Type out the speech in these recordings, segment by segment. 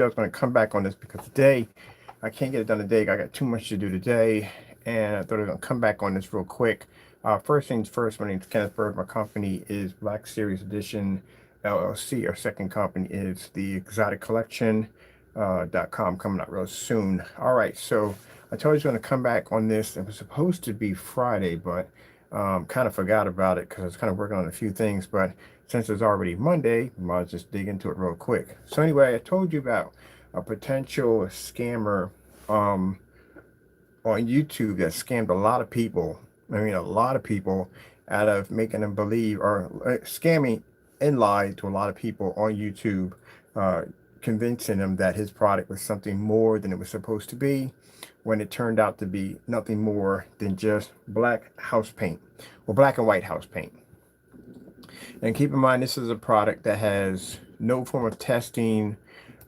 I was going to come back on this because today I can't get it done today. I got too much to do today, and I thought I was going to come back on this real quick. First things first, my name is Kenneth Bird. My company is Black Series Edition LLC. Our second company is the Exotic Collection .com, coming out real soon. All right, so I told you I was going to come back on this. It was supposed to be Friday, but kind of forgot about it because I was kind of working on a few things. But since it's already Monday, I might just dig into it real quick. So anyway, I told you about a potential scammer on YouTube that scammed a lot of people. I mean, a lot of people, out of making them believe, or scamming and lied to a lot of people on YouTube, convincing them that his product was something more than it was supposed to be, when it turned out to be nothing more than just black house paint, or black and white house paint. And keep in mind, this is a product that has no form of testing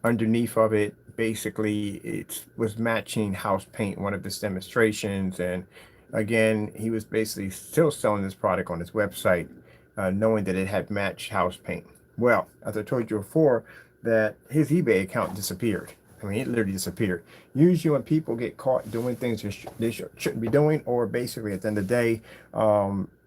underneath of it. Basically, it was matching house paint in one of his demonstrations. And again, he was basically still selling this product on his website, knowing that it had matched house paint. Well, as I told you before, that his eBay account disappeared. I mean, it literally disappeared. Usually when people get caught doing things they shouldn't be doing, or basically at the end of the day,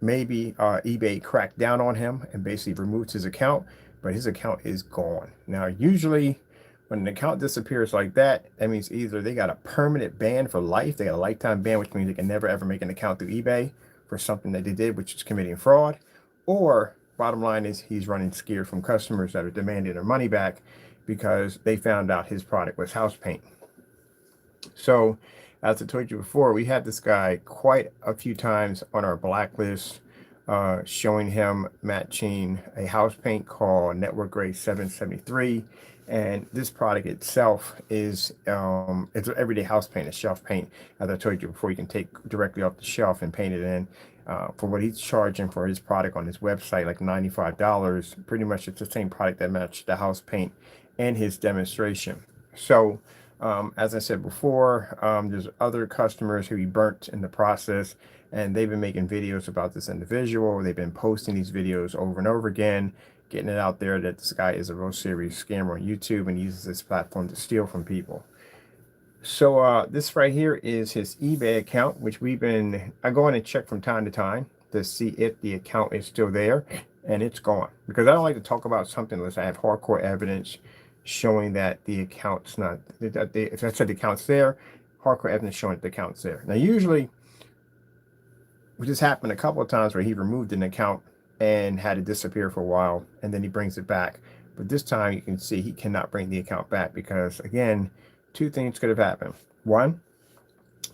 maybe eBay cracked down on him and basically removed his account, but his account is gone. Now, usually when an account disappears like that, that means either they got a permanent ban for life, they got a lifetime ban, which means they can never ever make an account through eBay for something that they did, which is committing fraud, or bottom line is he's running scared from customers that are demanding their money back because they found out his product was house paint. So, as I told you before, we had this guy quite a few times on our blacklist, showing him matching a house paint called Network Grade 773. And this product itself is it's an everyday house paint, it's shelf paint. As I told you before, you can take directly off the shelf and paint it in. For what he's charging for his product on his website, like $95, pretty much it's the same product that matched the house paint and his demonstration. So as I said before, there's other customers who he burnt in the process, and they've been making videos about this individual. They've been posting these videos over and over again, getting it out there that this guy is a real serious scammer on YouTube and uses this platform to steal from people. So this right here is his eBay account, which I go in and check from time to time to see if the account is still there, and it's gone. Because I don't like to talk about something unless I have hardcore evidence showing that the account's not, if I said the account's there, hardcore evidence showing that the account's there. Now, usually, which has happened a couple of times where he removed an account and had it disappear for a while, and then he brings it back. But this time you can see he cannot bring the account back because, again, two things could have happened. One,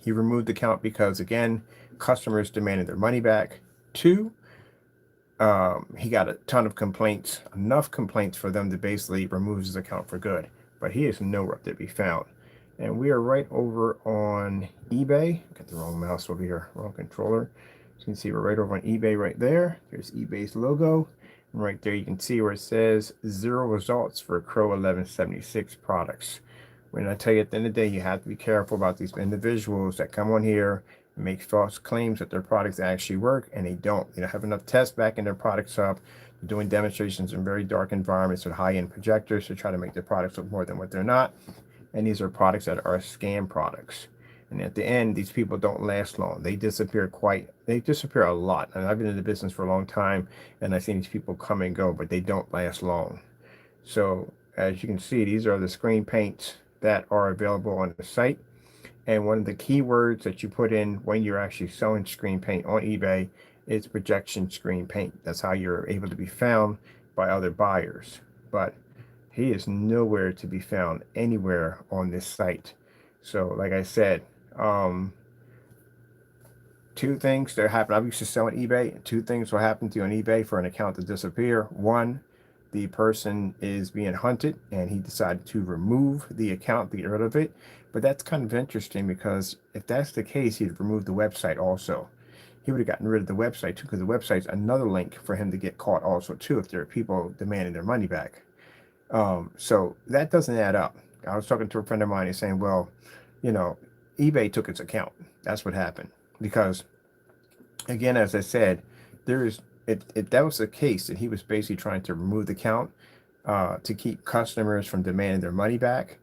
he removed the account because, again, customers demanded their money back. Two, he got a ton of complaints, enough complaints for them to basically remove his account for good. But he is nowhere to be found. And we are right over on eBay. Got the wrong mouse over here, wrong controller. So you can see we're right over on eBay right there. There's eBay's logo. And right there you can see where it says 0 results for Crow1176 products. When I tell you at the end of the day, you have to be careful about these individuals that come on here and make false claims that their products actually work, and they don't. They don't have enough tests backing their products up. They're doing demonstrations in very dark environments with high-end projectors to try to make their products look more than what they're not. And these are products that are scam products. And at the end, these people don't last long. They disappear a lot. And I've been in the business for a long time, and I've seen these people come and go, but they don't last long. So as you can see, these are the screen paints that are available on the site. And one of the keywords that you put in when you're actually selling screen paint on eBay is projection screen paint. That's how you're able to be found by other buyers. But he is nowhere to be found anywhere on this site. So like I said, two things that happen. I'm used to selling eBay. Two things will happen to you on eBay for an account to disappear. One, the person is being hunted and he decided to remove the account, get rid of it. But that's kind of interesting because if that's the case, he'd remove the website also. He would have gotten rid of the website too, because the website's another link for him to get caught also too if there are people demanding their money back. So that doesn't add up. I was talking to a friend of mine and saying, well, you know, eBay took its account. That's what happened. Because again, as I said, if that was the case, that he was basically trying to remove the account, to keep customers from demanding their money back,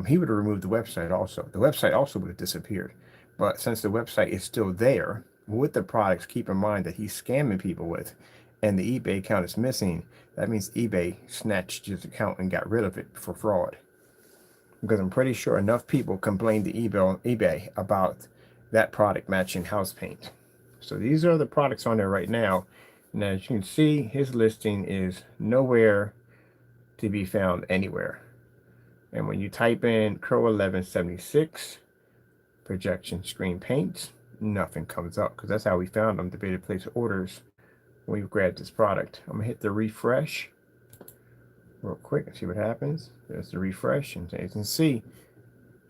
he would have removed the website also. The website also would have disappeared. But since the website is still there with the products, keep in mind that he's scamming people with, and the eBay account is missing. That means eBay snatched his account and got rid of it for fraud. Because I'm pretty sure enough people complained to eBay about that product matching house paint. So these are the products on there right now. And as you can see, his listing is nowhere to be found anywhere. And when you type in Crow1176 projection screen paints, nothing comes up, because that's how we found them to be able to place orders when we grabbed this product. I'm gonna hit the refresh real quick and see what happens. There's the refresh, and as you can see,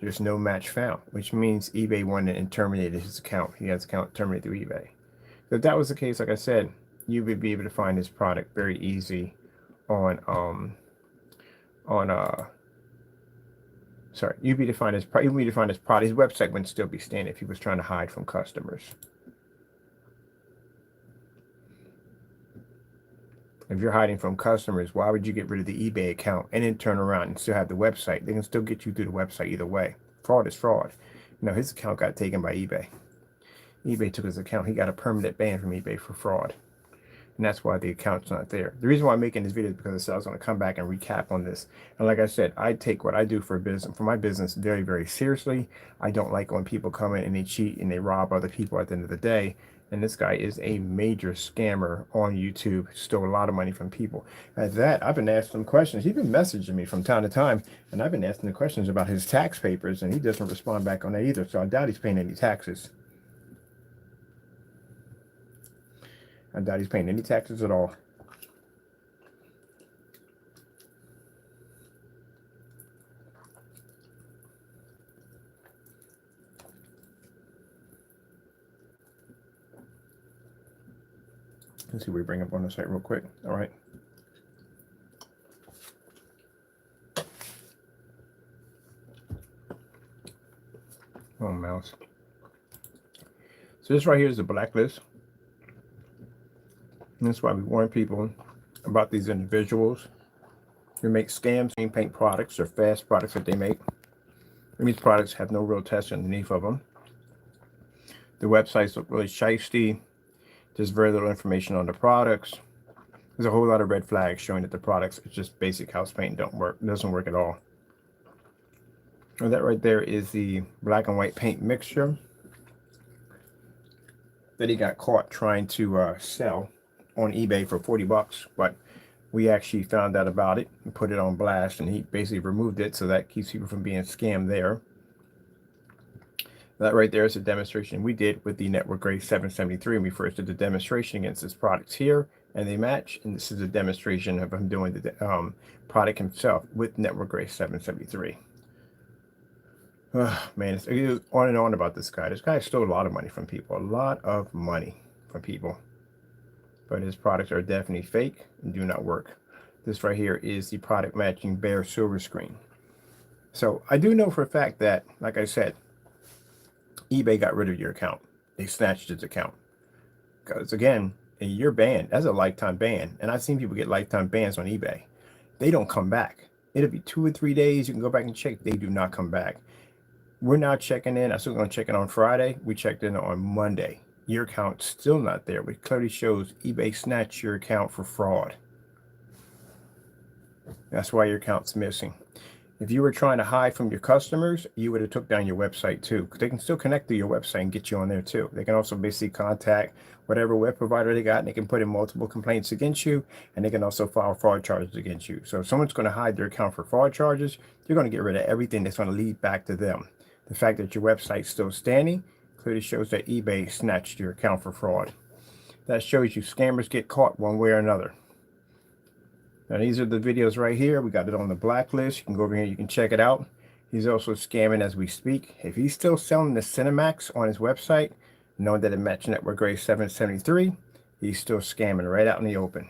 there's no match found, which means eBay went and terminated his account. He has his account terminated through eBay. So if that was the case, like I said, you would be able to find this product very easy on sorry, you'd be to find his product. His website wouldn't still be standing if he was trying to hide from customers. If you're hiding from customers, why would you get rid of the eBay account and then turn around and still have the website? They can still get you through the website either way. Fraud is fraud. You know, his account got taken by eBay. eBay took his account. He got a permanent ban from eBay for fraud. And that's why the account's not there. The reason why I'm making this video is because I said I was going to come back and recap on this. And like I said, I take what I do for my business very, very seriously. I don't like when people come in and they cheat and they rob other people at the end of the day. And this guy is a major scammer on YouTube. Stole a lot of money from people. At that, I've been asking him questions. He's been messaging me from time to time, and I've been asking the questions about his tax papers, and he doesn't respond back on that either. So I doubt he's paying any taxes. I doubt he's paying any taxes at all. Let's see what we bring up on the site real quick. All right. Oh, mouse. So this right here is the blacklist. And that's why we warn people about these individuals who make scams and paint products or fast products that they make. And these products have no real tests underneath of them. The websites look really shifty. There's very little information on the products. There's a whole lot of red flags showing that the products is just basic house paint, doesn't work at all. And that right there is the black and white paint mixture that he got caught trying to sell on eBay for 40 bucks, but we actually found out about it and put it on blast, and he basically removed it, so that keeps people from being scammed there. That right there is a demonstration we did with the Network Gray 773, and we first did the demonstration against this product here, and they match, and this is a demonstration of him doing the product himself with Network Gray 773. Man, it's on and on about this guy. This guy stole a lot of money from people, a lot of money from people. But his products are definitely fake and do not work. This right here is the product matching bare silver screen. So I do know for a fact that, like I said, eBay got rid of your account. They snatched his account. Because again, you're banned. That's a lifetime ban. And I've seen people get lifetime bans on eBay. They don't come back. It'll be 2 or 3 days. You can go back and check. They do not come back. We're now checking in. I still going to check in on Friday. We checked in on Monday. Your account's still not there, which clearly shows eBay snatched your account for fraud. That's why your account's missing. If you were trying to hide from your customers, you would have took down your website too, because they can still connect to your website and get you on there too. They can also basically contact whatever web provider they got, and they can put in multiple complaints against you, and they can also file fraud charges against you. So if someone's going to hide their account for fraud charges, you're going to get rid of everything that's going to lead back to them. The fact that your website's still standing clearly shows that eBay snatched your account for fraud. That shows you scammers get caught one way or another. Now these are the videos right here. We got it on the blacklist. You can go over here, you can check it out. He's also scamming as we speak. If he's still selling the CINEMAX on his website, knowing that it matched Network Gray 773, he's still scamming right out in the open.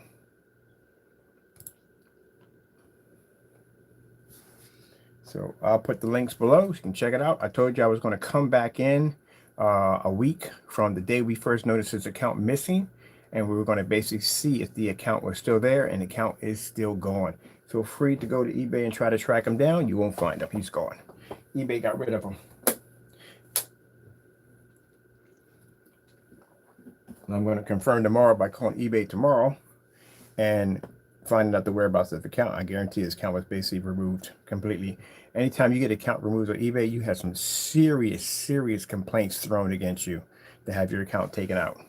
So I'll put the links below. You can check it out. I told you I was going to come back in a week from the day we first noticed his account missing, and we were going to basically see if the account was still there, and the account is still gone. Feel free to go to eBay and try to track him down. You won't find him. He's gone. eBay got rid of him. And I'm going to confirm tomorrow by calling eBay tomorrow and finding out the whereabouts of the account. I guarantee his account was basically removed completely. Anytime you get an account removed on eBay, you have some serious complaints thrown against you to have your account taken out.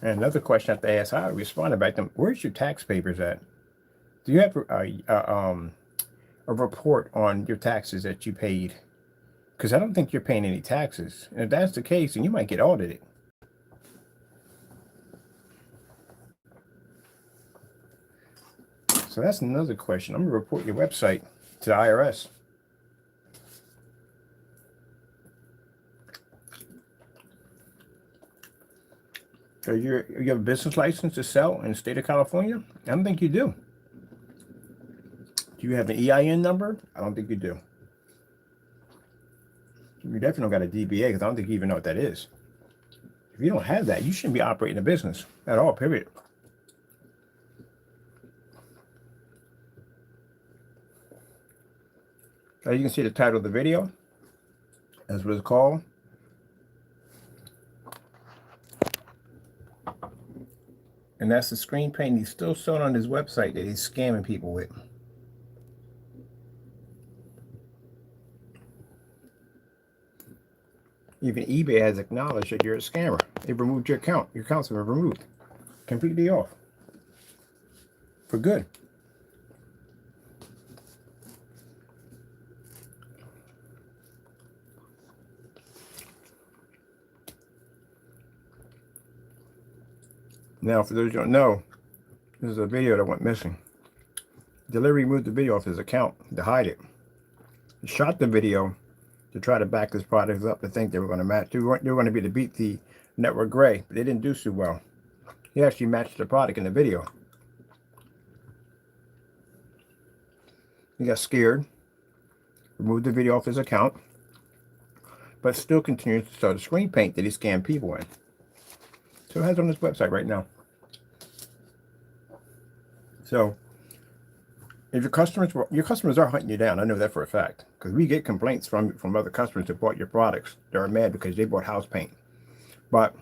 And another question I have to ask, I responded back to them, where's your tax papers at? Do you have a report on your taxes that you paid? Because I don't think you're paying any taxes. And if that's the case, then you might get audited. So that's another question. I'm going to report your website to the IRS. So you have a business license to sell in the state of California? I don't think you do. Do you have an EIN number? I don't think you do. You definitely don't got a DBA because I don't think you even know what that is. If you don't have that, you shouldn't be operating a business at all, period. As you can see the title of the video, that's what it's called. And that's the screen paint he's still showing on his website that he's scamming people with. Even eBay has acknowledged that you're a scammer. They removed your account. Your accounts have been removed. Completely off. For good. Now, for those who don't know, this is a video that went missing. Delivery moved the video off his account to hide it. He shot the video to try to back his products up to think they were going to match. They were going to be to beat the network gray, but they didn't do so well. He actually matched the product in the video. He got scared, removed the video off his account, but still continues to sell the screen paint that he scammed people in. So it has on his website right now. So if your customers are hunting you down, I know that for a fact, because we get complaints from other customers that bought your products. They're mad because they bought house paint. But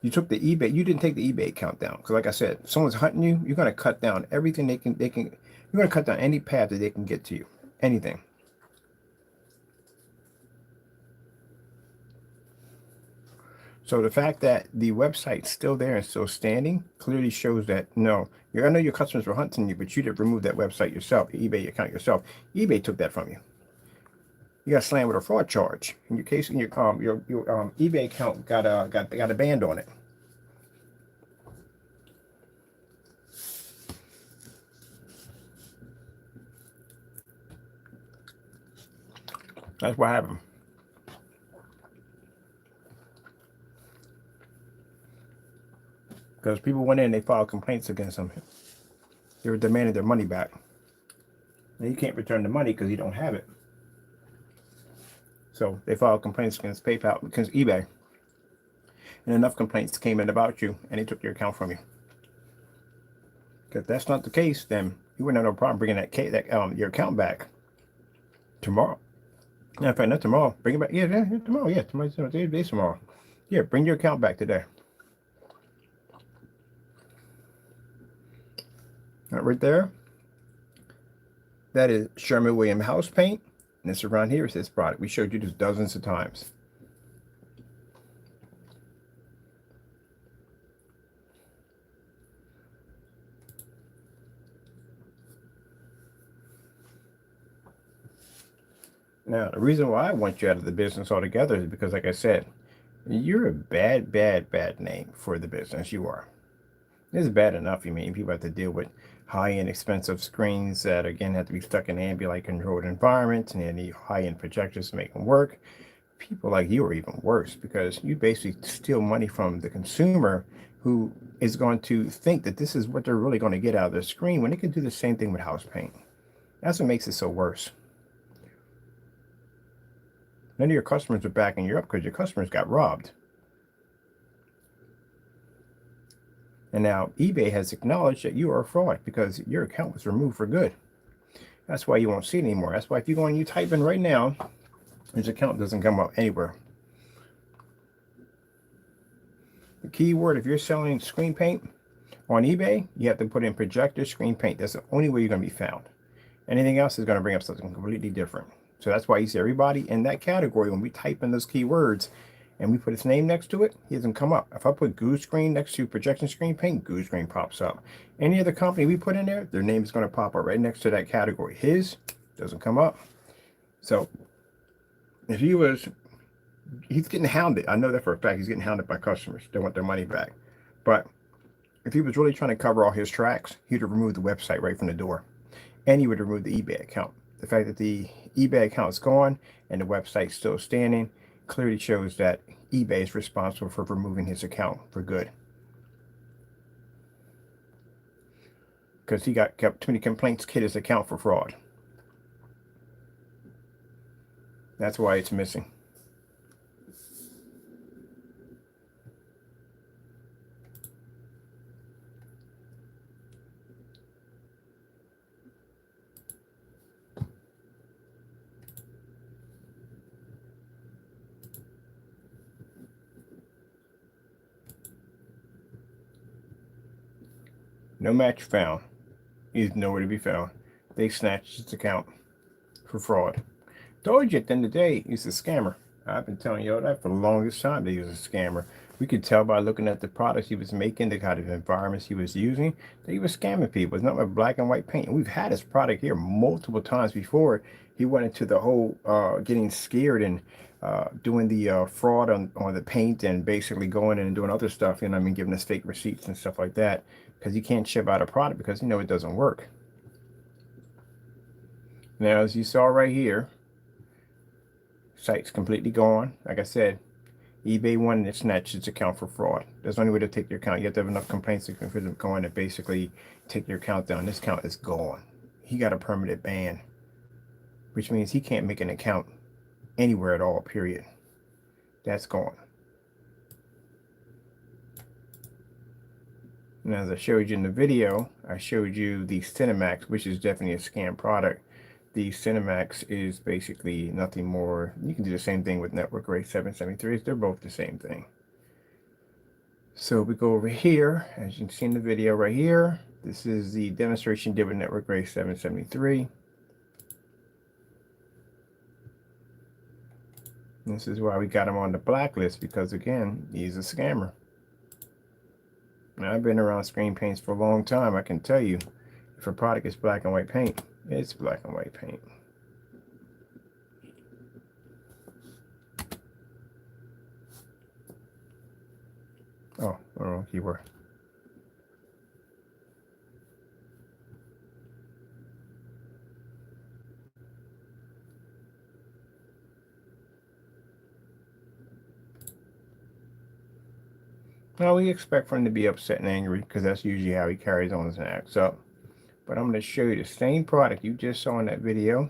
you took the eBay, you didn't take the eBay account down. Because like I said, if someone's hunting you, you're going to cut down everything they can, you're going to cut down any path that they can get to you. Anything. So the fact that the website's still there and still standing clearly shows that, no, I know your customers were hunting you, but you didn't remove that website yourself, your eBay account yourself. eBay took that from you. You got slammed with a fraud charge. In your case, your eBay account got a ban on it. That's what happened. Because people went in, they filed complaints against them. They were demanding their money back. And you can't return the money because you don't have it. So they filed complaints against PayPal, against eBay. And enough complaints came in about you, and they took your account from you. Because if that's not the case, then you wouldn't have no problem bringing your account back tomorrow. In fact, not tomorrow. Bring it back. Yeah, tomorrow. Yeah, tomorrow. Yeah, bring your account back today. Right there, that is Sherwin house paint, and this around here is this product. We showed you this dozens of times. Now, the reason why I want you out of the business altogether is because, like I said, you're a bad name for the business. You are. It's bad enough. You mean people have to deal with high-end expensive screens that again have to be stuck in ambient controlled environments, and they need high-end projectors to make them work. people like you are even worse because you basically steal money from the consumer who is going to think that this is what they're really going to get out of their screen when they can do the same thing with house paint. That's what makes it so worse. None of your customers are backing you up because your customers got robbed. And now eBay has acknowledged that you are a fraud because your account was removed for good. That's why you won't see it anymore. That's why if you go and you type in right now, his account doesn't come up anywhere. The keyword, if you're selling screen paint on eBay, you have to put in projector screen paint. That's the only way you're going to be found. Anything else is going to bring up something completely different. So that's why you see everybody in that category, when we type in those keywords and we put its name next to it, he doesn't come up. If I put Goose Screen next to projection screen paint, Goose Screen pops up. Any other company we put in there, their name is going to pop up right next to that category. His doesn't come up. So if he's getting hounded. I know that for a fact. He's getting hounded by customers. They want their money back. But if he was really trying to cover all his tracks, he'd have removed the website right from the door. And he would remove the eBay account. The fact that the eBay account is gone and the website's still standing clearly shows that eBay is responsible for removing his account for good. Because he kept too many complaints, hit his account for fraud. That's why it's missing. No match found. He's nowhere to be found. They snatched his account for fraud. Told you at the end of the day, he's a scammer. I've been telling you all that for the longest time that he was a scammer. We could tell by looking at the products he was making, the kind of environments he was using, that he was scamming people. It's not like black and white paint. And we've had his product here multiple times before. He went into the whole getting scared and doing the fraud on the paint and basically going in and doing other stuff, you know what I mean, giving us fake receipts and stuff like that because you can't ship out a product because, you know, it doesn't work. Now, as you saw right here, site's completely gone. Like I said, eBay wanted to snatch its account for fraud. That's the only way to take your account. You have to have enough complaints to for them going to basically take your account down. This account is gone. He got a permanent ban, which means he can't make an account anywhere at all, period. That's gone. And as I showed you in the video, I showed you the CINEMAX, which is definitely a scam product. The CINEMAX is basically nothing more. You can do the same thing with Network Grade 773s. They're both the same thing. So we go over here, as you can see in the video right here. This is the demonstration did with Network Grade 773. This is why we got him on the blacklist, because again, he's a scammer. Now, I've been around screen paints for a long time. I can tell you, if a product is black and white paint, it's black and white paint. Oh, wrong keyword. Well, we expect for him to be upset and angry because that's usually how he carries on and acts up. But I'm going to show you the same product you just saw in that video,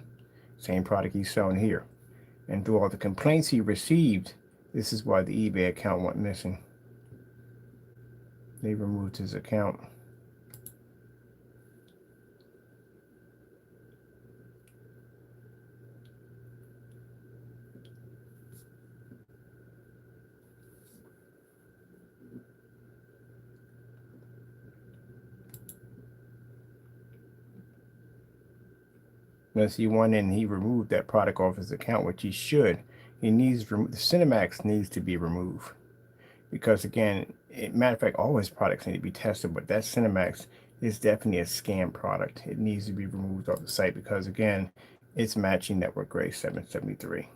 same product he's selling here. And through all the complaints he received, this is why the eBay account went missing. They removed his account. Unless he went in and he removed that product off his account, which he should. He needs the CINEMAX needs to be removed. Because again, matter of fact, all his products need to be tested, but that CINEMAX is definitely a scam product. It needs to be removed off the site because again, it's matching Network Grade 773.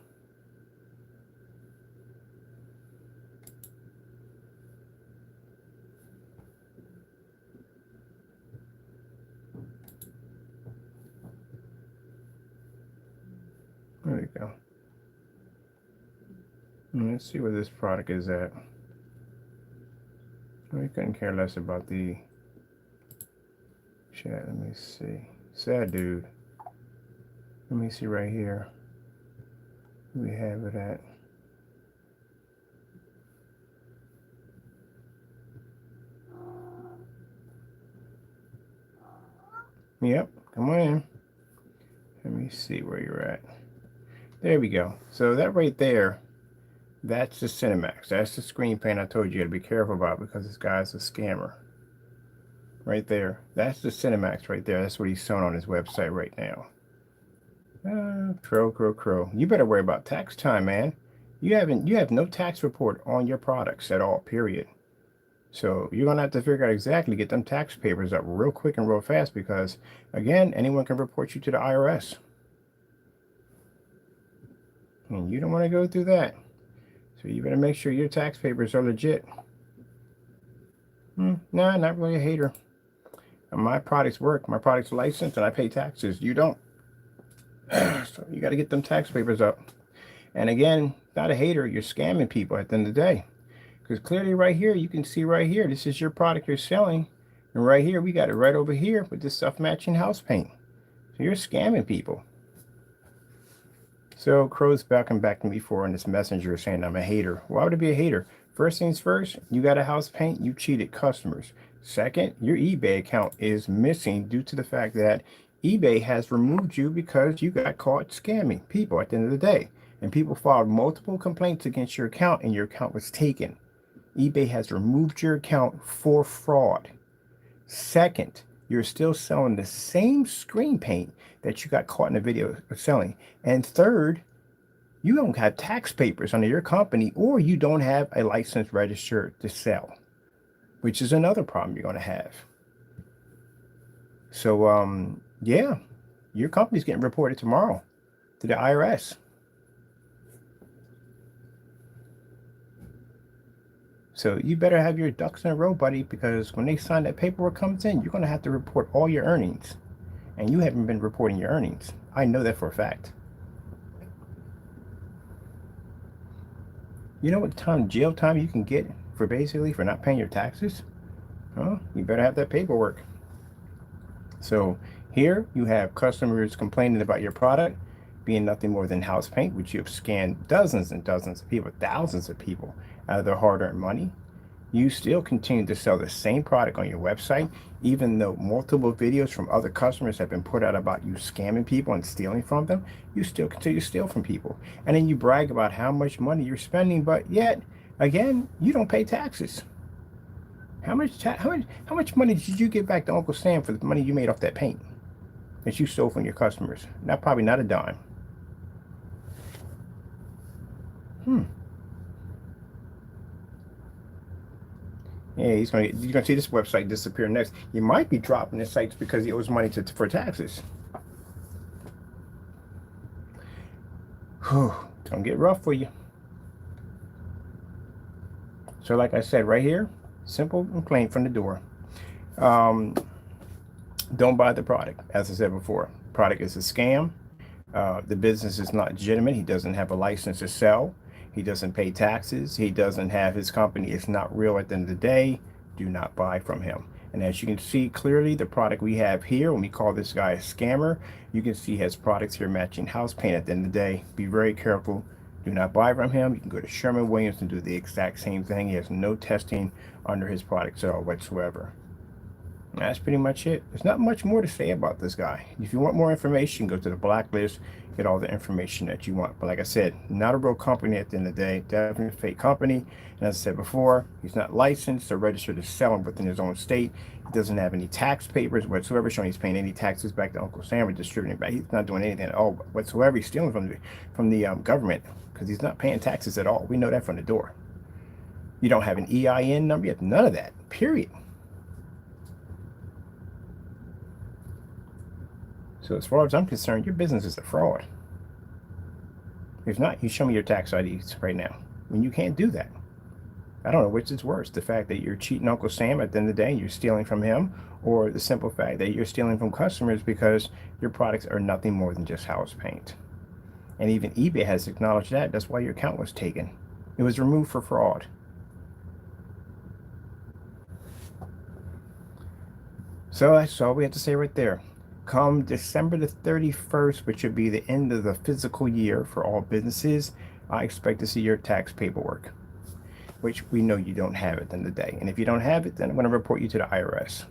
There we go. Let's see where this product is at. We couldn't care less about the chat. Let me see. Sad dude. Let me see right here. We have it at. Yep, come on in. Let me see where you're at. There we go. So that right there, that's the CINEMAX. That's the screen paint I told you to be careful about because this guy's a scammer. Right there. That's the CINEMAX right there. That's what he's showing on his website right now. Crow. You better worry about tax time, man. You have no tax report on your products at all, period. So you're gonna have to figure out exactly, get them tax papers up real quick and real fast because again, anyone can report you to the IRS. And you don't want to go through that. So you better make sure your tax papers are legit. No, not really a hater. My products work. My products are licensed and I pay taxes. You don't. So you got to get them tax papers up. And again, not a hater. You're scamming people at the end of the day. Because clearly right here, you can see right here, this is your product you're selling. And right here, we got it right over here with this stuff matching house paint. So you're scamming people. So Crow's backing back to me before in this messenger saying I'm a hater. Why would it be a hater? First things first, you got a house paint, you cheated customers. Second, your eBay account is missing due to the fact that eBay has removed you because you got caught scamming people at the end of the day. And people filed multiple complaints against your account and your account was taken. eBay has removed your account for fraud. Second, you're still selling the same screen paint that you got caught in the video of selling. And third, you don't have tax papers under your company or you don't have a license registered to sell, which is another problem you're going to have. So, yeah, your company's getting reported tomorrow to the IRS. So you better have your ducks in a row, buddy, because when they sign that paperwork comes in, you're going to have to report all your earnings. And you haven't been reporting your earnings. I know that for a fact. You know what jail time you can get for not paying your taxes? Well, you better have that paperwork. So here you have customers complaining about your product being nothing more than house paint, which you have scanned dozens and dozens of people, thousands of people out of their hard-earned money. You still continue to sell the same product on your website, even though multiple videos from other customers have been put out about you scamming people and stealing from them. You still continue to steal from people. And then you brag about how much money you're spending, but yet, again, you don't pay taxes. How much money did you give back to Uncle Sam for the money you made off that paint that you stole from your customers? Probably not a dime. Yeah, you're gonna see this website disappear next. You might be dropping the sites because he owes money for taxes. Whew, it's gonna get rough for you. So like I said, right here, simple and plain from the door. Don't buy the product. As I said before, product is a scam. The business is not legitimate. He doesn't have a license to sell. He doesn't pay taxes. He doesn't have his company. It's not real at the end of the day. Do not buy from him. And as you can see clearly, the product we have here, when we call this guy a scammer, you can see his products here matching house paint at the end of the day. Be very careful. Do not buy from him. You can go to Sherwin and do the exact same thing. He has no testing under his products at all whatsoever. That's pretty much it. There's not much more to say about this guy. If you want more information, go to the blacklist, get all the information that you want. But like I said, not a real company at the end of the day, definitely a fake company. And as I said before, he's not licensed or registered to sell within his own state. He doesn't have any tax papers whatsoever showing he's paying any taxes back to Uncle Sam or distributing back. He's not doing anything at all whatsoever. He's stealing from the government because he's not paying taxes at all. We know that from the door. You don't have an EIN number. You have none of that, period. So as far as I'm concerned, your business is a fraud. If not, you show me your tax IDs right now. I mean, you can't do that. I don't know which is worse, the fact that you're cheating Uncle Sam at the end of the day, you're stealing from him, or the simple fact that you're stealing from customers because your products are nothing more than just house paint. And even eBay has acknowledged that. That's why your account was taken. It was removed for fraud. So that's all we have to say right there. Come December the 31st, which would be the end of the fiscal year for all businesses, I expect to see your tax paperwork, which we know you don't have at the end of the day. And if you don't have it, then I'm going to report you to the IRS.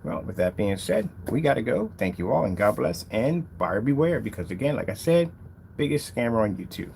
Well, with that being said, we got to go. Thank you all, and God bless, and buyer beware, because again, like I said, biggest scammer on YouTube.